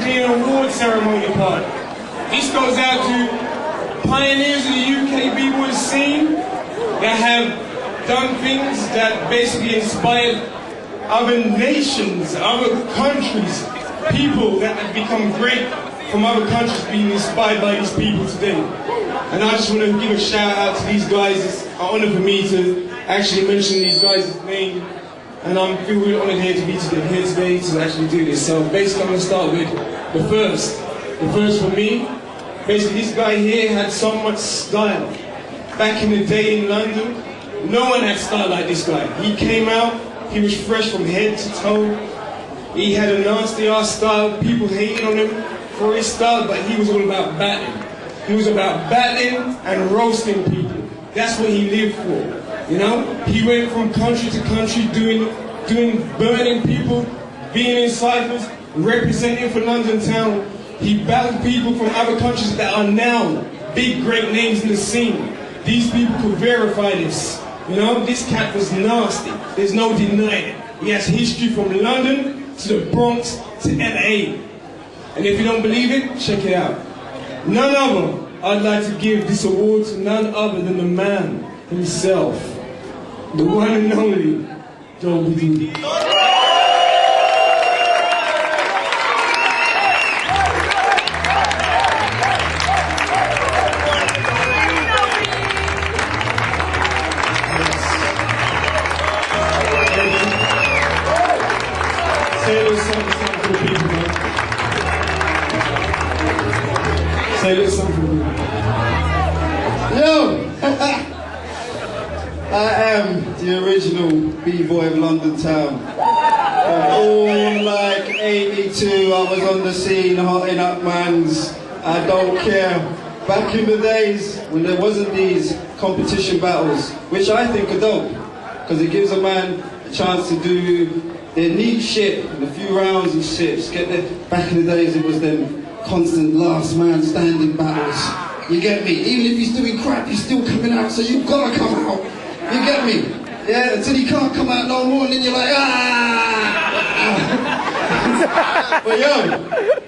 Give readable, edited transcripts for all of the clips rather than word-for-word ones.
actually an award ceremony part. This goes out to pioneers of the UK b-boy scene that have done things that basically inspired other nations, other countries, people that have become great from other countries being inspired by these people today. And I just want to give a shout out to these guys. It's an honor for me to actually mention these guys' names. And I feel really honored here to be here today to actually do this. So basically I'm going to start with the first. The first for me, basically this guy here had so much style. Back in the day in London, no one had style like this guy. He came out, he was fresh from head to toe. He had a nasty ass style, people hated on him for his style, but he was all about battling. He was about battling and roasting people. That's what he lived for, you know? He went from country to country burning people, being in ciphers, representing for London town. He battled people from other countries that are now big, great names in the scene. These people could verify this. You know, this cat was nasty. There's no denying it. He has history from London to the Bronx to LA. And if you don't believe it, check it out. None other, I'd like to give this award to none other than the man himself, the one and only Dolby. Say a little something for the people, man. Say a little something for the people. Yo! I am the original b-boy of London town. All like 82, I was on the scene, hotting up mans. I don't care. Back in the days when there wasn't these competition battles, which I think are dope, because it gives a man a chance to do their neat shit in a few rounds and shit. Back in the days it was them constant last man standing battles. You get me? Even if he's doing crap, he's still coming out, so you've got to come out. You get me? Yeah, until he can't come out no more, and then you're like, ah! But yo,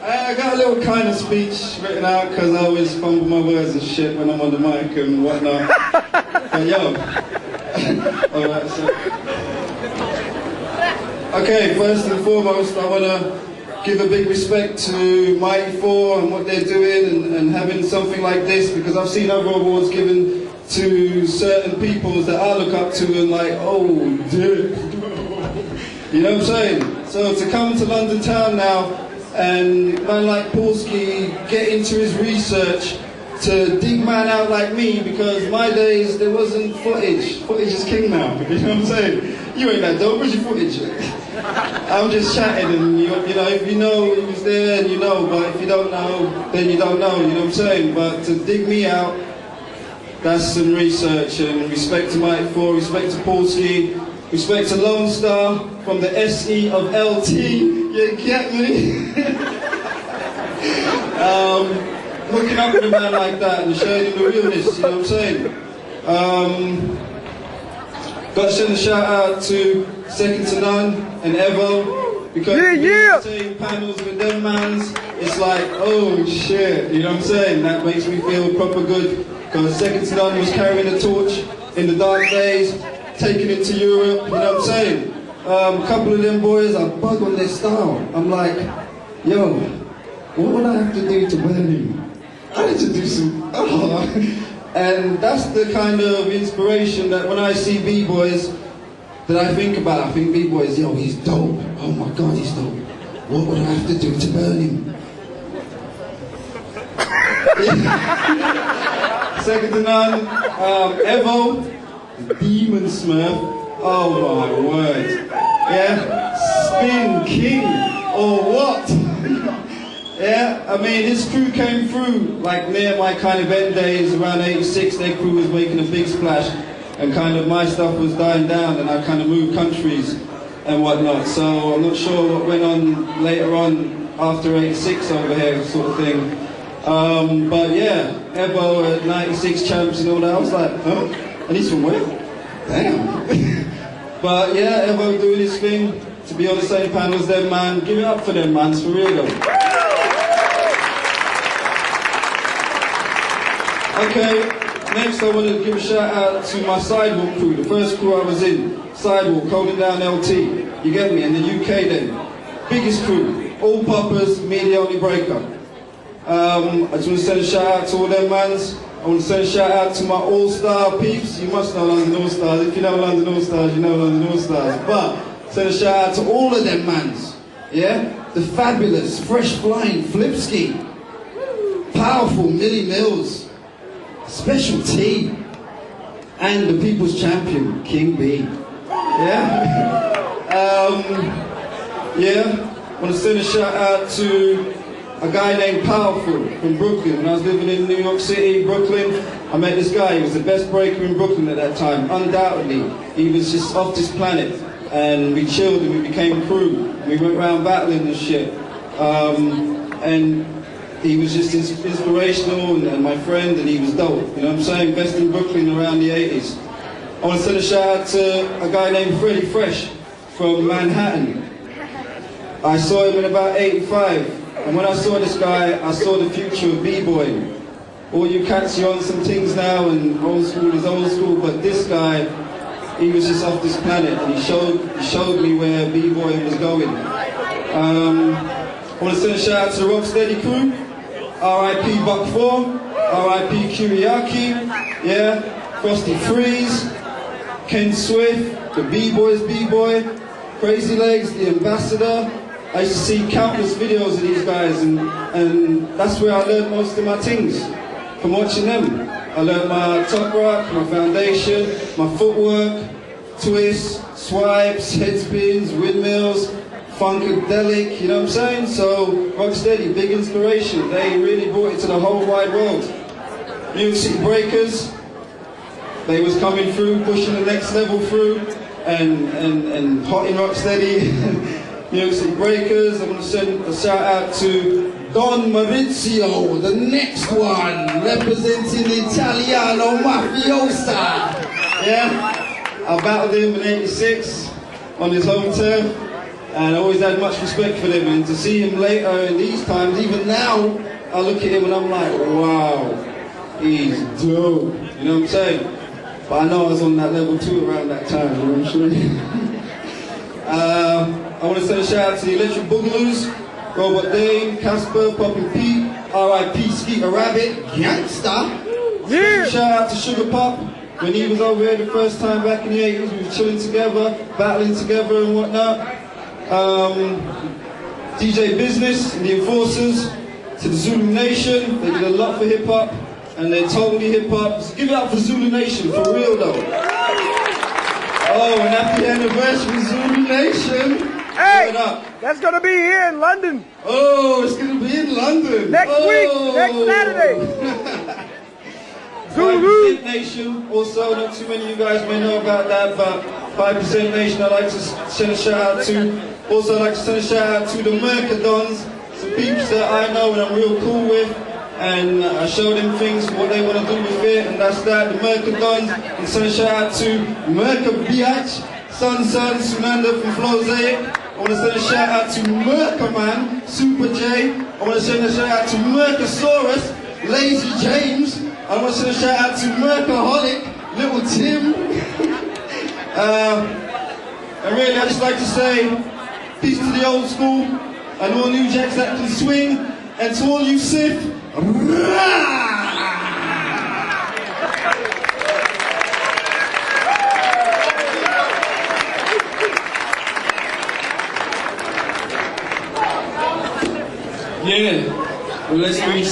I got a little kind of speech written out, because I always fumble my words and shit when I'm on the mic and whatnot. But yo, alright, so. Okay, first and foremost, I want to give a big respect to Mighty 4 and what they're doing and having something like this, because I've seen other awards given to certain peoples that I look up to and like, oh, dude. You know what I'm saying? So to come to London town now and man like Polsky get into his research to dig man out like me, because my days there wasn't footage. Footage is king now, you know what I'm saying? You ain't that dope, where's your footage? I'm just chatting and you know, if you know he was there, and you know, but if you don't know, then you don't know, you know what I'm saying? But to dig me out, that's some research, and respect to Mike 4, respect to Polsky, respect to Lone Star from the SE of LT, you get me? Hooking up with a man like that and showing him the realness, you know what I'm saying? Got to send a shout out to Second to None and Evo, because saying panels with them mans, it's like, oh shit, you know what I'm saying? That makes me feel proper good, because Second to None was carrying the torch in the dark days, taking it to Europe, you know what I'm saying? A couple of them boys, I bug on their style. I'm like, yo, what would I have to do to burn him? I need to do some, And that's the kind of inspiration that when I see b-boys that I think about. I think b-boys, yo, he's dope. Oh my God, he's dope. What would I have to do to burn him? Second to none, Evo, the Demon Smurf. Oh my word. Yeah, Spin King, or what? Yeah, I mean, his crew came through, like near my kind of end days, around 86, their crew was making a big splash, and kind of my stuff was dying down, and I kind of moved countries and whatnot, so I'm not sure what went on later on after 86 over here, sort of thing. But yeah, Evo at 96 champs and all that, I was like, huh? And he's from where? Damn. But yeah, Evo doing his thing, to be on the same panel as them, man. Give it up for them, man, it's for real though. Okay, next I want to give a shout out to my sidewalk crew, the first crew I was in. Sidewalk, holding down LT. You get me? In the UK then. Biggest crew, all poppers, me the only breaker. I just want to send a shout out to all them mans. I want to send a shout out to my all-star peeps. You must know London All-Stars. If you know London All-Stars, you know London All-Stars. But send a shout out to all of them mans. Yeah? The fabulous, fresh flying Flipski. Powerful Millie Mills. Special T. And the people's champion, King B. Yeah? I want to send a shout out to a guy named Powerful from Brooklyn. When I was living in New York City, Brooklyn, I met this guy. He was the best breaker in Brooklyn at that time, undoubtedly. He was just off this planet. And we chilled and we became crew. We went around battling and shit. And he was just inspirational and my friend, and he was dope. You know what I'm saying? Best in Brooklyn around the 80s. I want to send a shout out to a guy named Freddie Fresh from Manhattan. I saw him in about 85. And when I saw this guy, I saw the future of b-boying. All you cats, you're on some things now, and old school is old school, but this guy, he was just off this planet, and he showed me where b-boying was going. I want to send a shout out to the Rocksteady crew. R.I.P. Buck 4, R.I.P. Kuriaki, yeah, Frosty Freeze, Ken Swift, the b-boys b-boy, Crazy Legs, the Ambassador. I used to see countless videos of these guys, and that's where I learned most of my things, from watching them. I learned my top rock, my foundation, my footwork, twists, swipes, head spins, windmills, funkadelic, you know what I'm saying? So, Rocksteady, big inspiration. They really brought it to the whole wide world. New York City Breakers, they was coming through, pushing the next level through, and hot in Rocksteady. New York City Breakers. I want to send a shout out to Don Maurizio, the next one, representing Italiano Mafiosa. Yeah? I battled him in '86 on his home turf, and I always had much respect for him. And to see him later in these times, even now, I look at him and I'm like, wow, he's dope. You know what I'm saying? But I know I was on that level too around that time, you know what I'm saying? I want to send a shout out to the Electric Boogaloos, Robert Dane, Casper, Poppin' Pete, R.I.P. Skeeter Rabbit, Gangsta. Yeah. Shout out to Sugar Pop. When he was over here the first time back in the 80s, we were chilling together, battling together and whatnot. DJ Business and the Enforcers, to the Zulu Nation. They did a lot for hip hop, and they're totally hip hop. So give it up for Zulu Nation, for real though. Oh, and happy anniversary, Zulu Nation. Hey, that's going to be here in London. Oh, it's going to be in London. Next week, next Saturday. Zulu Nation, also, not too many of you guys may know about that, but 5% Nation I'd like to send a shout out to. Also, I'd like to send a shout out to the Mercadons, some peeps that I know and I'm real cool with, and I show them things, what they want to do with it, and that's that, the Mercadons. And send a shout out to Merca Biatch, Sun, Sunanda from Flozaic. I want to send a shout out to Merca Man, Super J. I want to send a shout out to Mercasaurus, Lazy James. I want to send a shout out to Mercaholic, Little Tim. And really, I just like to say, peace to the old school, and all new jacks that can swing, and to all you Sith, Yeah, well, let's do